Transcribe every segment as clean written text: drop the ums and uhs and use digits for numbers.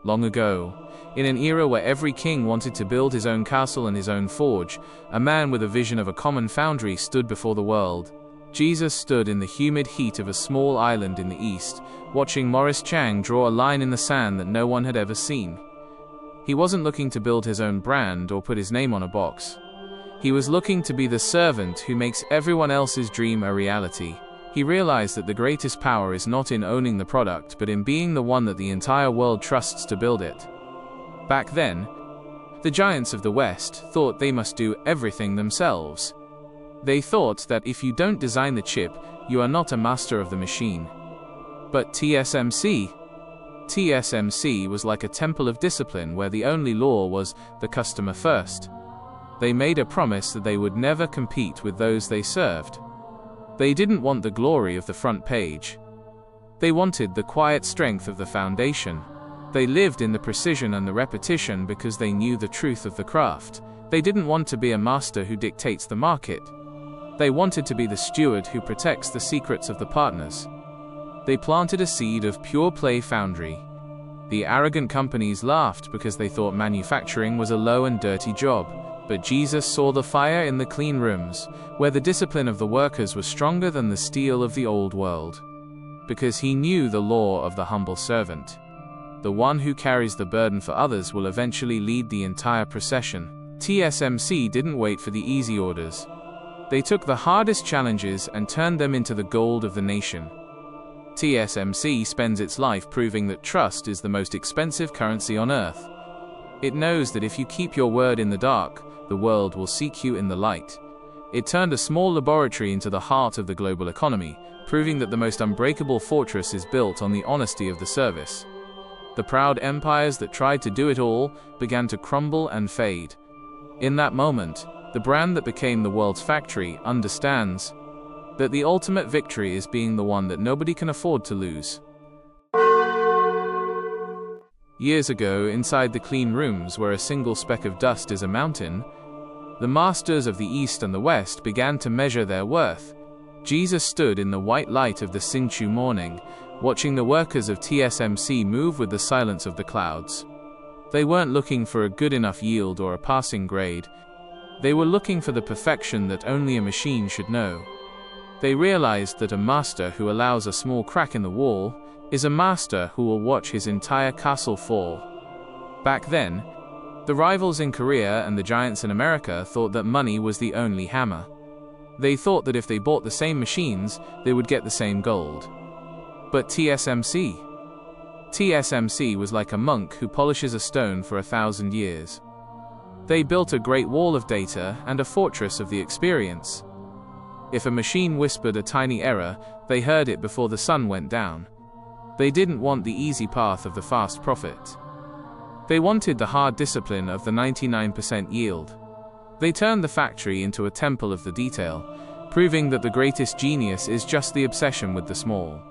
Long ago, in an era where every king wanted to build his own castle and his own forge, a man with a vision of a common foundry stood before the world. Jesus stood in the humid heat of a small island in the east, watching Morris Chang draw a line in the sand that no one had ever seen. He wasn't looking to build his own brand or put his name on a box. He was looking to be the servant who makes everyone else's dream a reality. He realized that the greatest power is not in owning the product, but in being the one that the entire world trusts to build it. Back then, the giants of the West thought they must do everything themselves. They thought that if you don't design the chip, you are not a master of the machine. But TSMC was like a temple of discipline where the only law was the customer first. They made a promise that they would never compete with those they served. They didn't want the glory of the front page. They wanted the quiet strength of the foundation. They lived in the precision and the repetition because they knew the truth of the craft. They didn't want to be a master who dictates the market. They wanted to be the steward who protects the secrets of the partners. They planted a seed of pure-play foundry. The arrogant companies laughed because they thought manufacturing was a low and dirty job. But Jesus saw the fire in the clean rooms, where the discipline of the workers was stronger than the steel of the old world. Because he knew the law of the humble servant. The one who carries the burden for others will eventually lead the entire procession. TSMC didn't wait for the easy orders. They took the hardest challenges and turned them into the gold of the nation. TSMC spends its life proving that trust is the most expensive currency on earth. It knows that if you keep your word in the dark, the world will seek you in the light. It turned a small laboratory into the heart of the global economy, proving that the most unbreakable fortress is built on the honesty of the service. The proud empires that tried to do it all began to crumble and fade. In that moment, the brand that became the world's factory understands that the ultimate victory is being the one that nobody can afford to lose. Years ago, inside the clean rooms where a single speck of dust is a mountain, the masters of the East and the West began to measure their worth. Jesus stood in the white light of the Hsinchu morning, watching the workers of TSMC move with the silence of the clouds. They weren't looking for a good enough yield or a passing grade. They were looking for the perfection that only a machine should know. They realized that a master who allows a small crack in the wall is a master who will watch his entire castle fall. Back then, the rivals in Korea and the giants in America thought that money was the only hammer. They thought that if they bought the same machines, they would get the same gold. But TSMC was like a monk who polishes a stone for 1,000 years. They built a great wall of data and a fortress of the experience. If a machine whispered a tiny error, they heard it before the sun went down. They didn't want the easy path of the fast profit. They wanted the hard discipline of the 99% yield. They turned the factory into a temple of the detail, proving that the greatest genius is just the obsession with the small.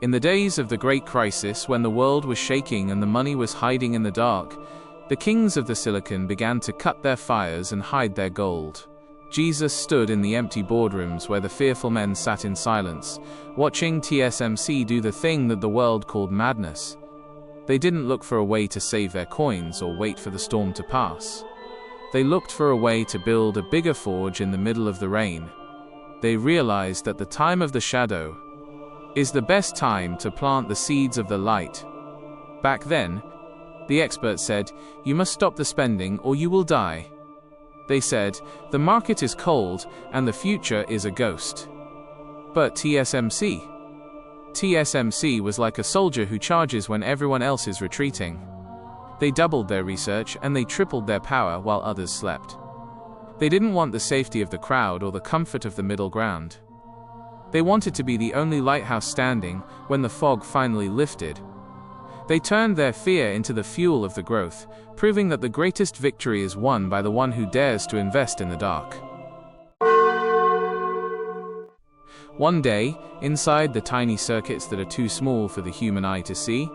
In the days of the Great Crisis, when the world was shaking and the money was hiding in the dark, the kings of the silicon began to cut their fires and hide their gold. Jesus stood in the empty boardrooms where the fearful men sat in silence, watching TSMC do the thing that the world called madness. They didn't look for a way to save their coins or wait for the storm to pass. They looked for a way to build a bigger forge in the middle of the rain. They realized that the time of the shadow is the best time to plant the seeds of the light. Back then, the experts said, "You must stop the spending or you will die." They said, "The market is cold and the future is a ghost." But TSMC was like a soldier who charges when everyone else is retreating. They doubled their research and they tripled their power while others slept. They didn't want the safety of the crowd or the comfort of the middle ground. They wanted to be the only lighthouse standing when the fog finally lifted. They turned their fear into the fuel of the growth, proving that the greatest victory is won by the one who dares to invest in the dark. One day, inside the tiny circuits that are too small for the human eye to see,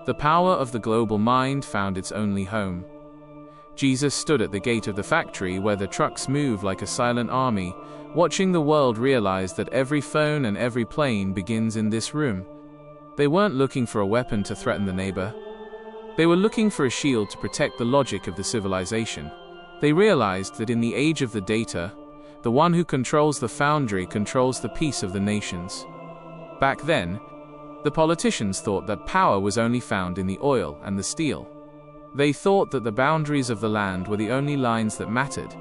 the power of the global mind found its only home. Jesus stood at the gate of the factory where the trucks move like a silent army, watching the world realize that every phone and every plane begins in this room. They weren't looking for a weapon to threaten the neighbor. They were looking for a shield to protect the logic of the civilization. They realized that in the age of the data, the one who controls the foundry controls the peace of the nations. Back then, the politicians thought that power was only found in the oil and the steel. They thought that the boundaries of the land were the only lines that mattered.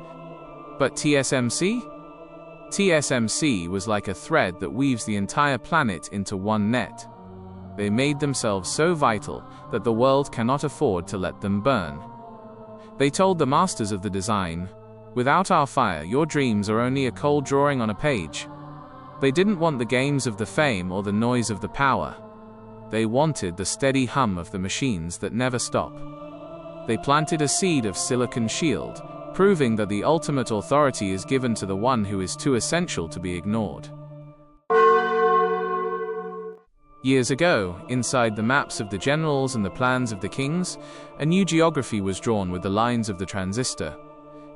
But TSMC? TSMC was like a thread that weaves the entire planet into one net. They made themselves so vital that the world cannot afford to let them burn. They told the masters of the design, "Without our fire, your dreams are only a cold drawing on a page." They didn't want the games of the fame or the noise of the power. They wanted the steady hum of the machines that never stop. They planted a seed of silicon shield, proving that the ultimate authority is given to the one who is too essential to be ignored. Years ago, inside the maps of the generals and the plans of the kings, a new geography was drawn with the lines of the transistor.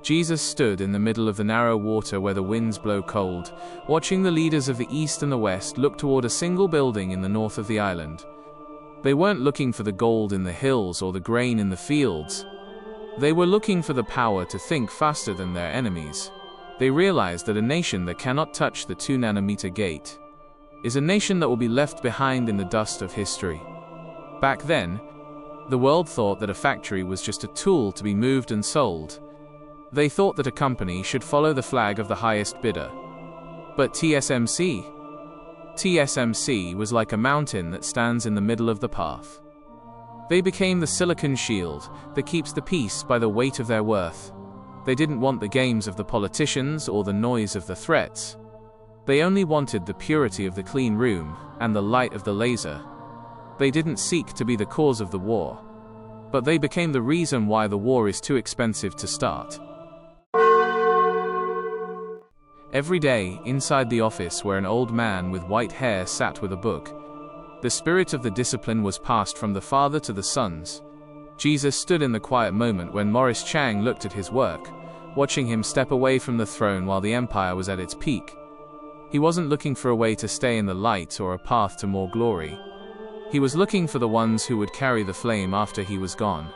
Jesus stood in the middle of the narrow water where the winds blow cold, watching the leaders of the east and the west look toward a single building in the north of the island. They weren't looking for the gold in the hills or the grain in the fields. They were looking for the power to think faster than their enemies. They realized that a nation that cannot touch the 2-nanometer gate is a nation that will be left behind in the dust of history. Back then, the world thought that a factory was just a tool to be moved and sold. They thought that a company should follow the flag of the highest bidder. But TSMC was like a mountain that stands in the middle of the path. They became the silicon shield that keeps the peace by the weight of their worth. They didn't want the games of the politicians or the noise of the threats. They only wanted the purity of the clean room and the light of the laser. They didn't seek to be the cause of the war, but they became the reason why the war is too expensive to start. Every day, inside the office where an old man with white hair sat with a book, the spirit of the discipline was passed from the father to the sons. Jesus stood in the quiet moment when Morris Chang looked at his work, watching him step away from the throne while the empire was at its peak. He wasn't looking for a way to stay in the light or a path to more glory. He was looking for the ones who would carry the flame after he was gone.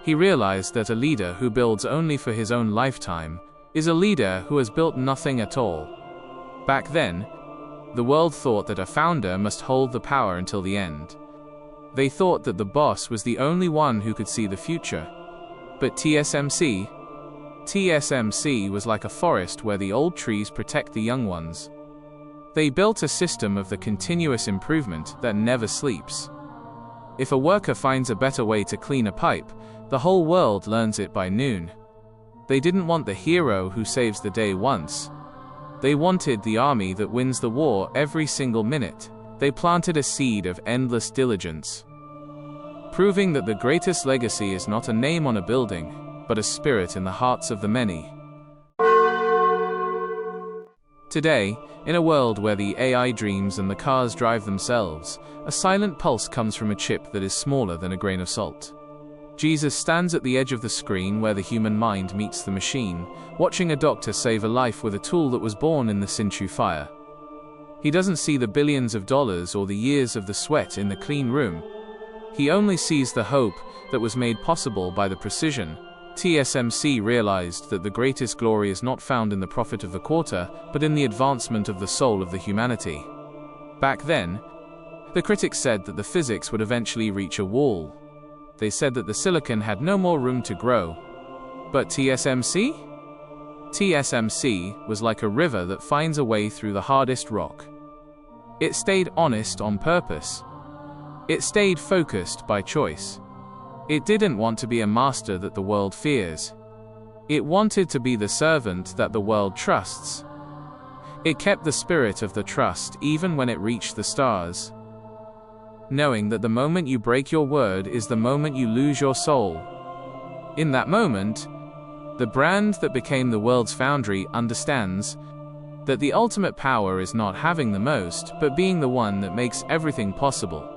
He realized that a leader who builds only for his own lifetime is a leader who has built nothing at all. Back then, the world thought that a founder must hold the power until the end. They thought that the boss was the only one who could see the future. But TSMC was like a forest where the old trees protect the young ones. They built a system of the continuous improvement that never sleeps. If a worker finds a better way to clean a pipe, the whole world learns it by noon. They didn't want the hero who saves the day once. They wanted the army that wins the war every single minute. They planted a seed of endless diligence, proving that the greatest legacy is not a name on a building, but a spirit in the hearts of the many. Today, in a world where the AI dreams and the cars drive themselves, a silent pulse comes from a chip that is smaller than a grain of salt. Jesus stands at the edge of the screen where the human mind meets the machine, watching a doctor save a life with a tool that was born in the Sinchu fire. He doesn't see the billions of dollars or the years of the sweat in the clean room. He only sees the hope that was made possible by the precision. TSMC realized that the greatest glory is not found in the profit of the quarter, but in the advancement of the soul of the humanity. Back then, the critics said that the physics would eventually reach a wall. They said that the silicon had no more room to grow. But TSMC? TSMC was like a river that finds a way through the hardest rock. It stayed honest on purpose. It stayed focused by choice. It didn't want to be a master that the world fears. It wanted to be the servant that the world trusts. It kept the spirit of the trust even when it reached the stars, knowing that the moment you break your word is the moment you lose your soul. In that moment, the brand that became the world's foundry understands that the ultimate power is not having the most, but being the one that makes everything possible.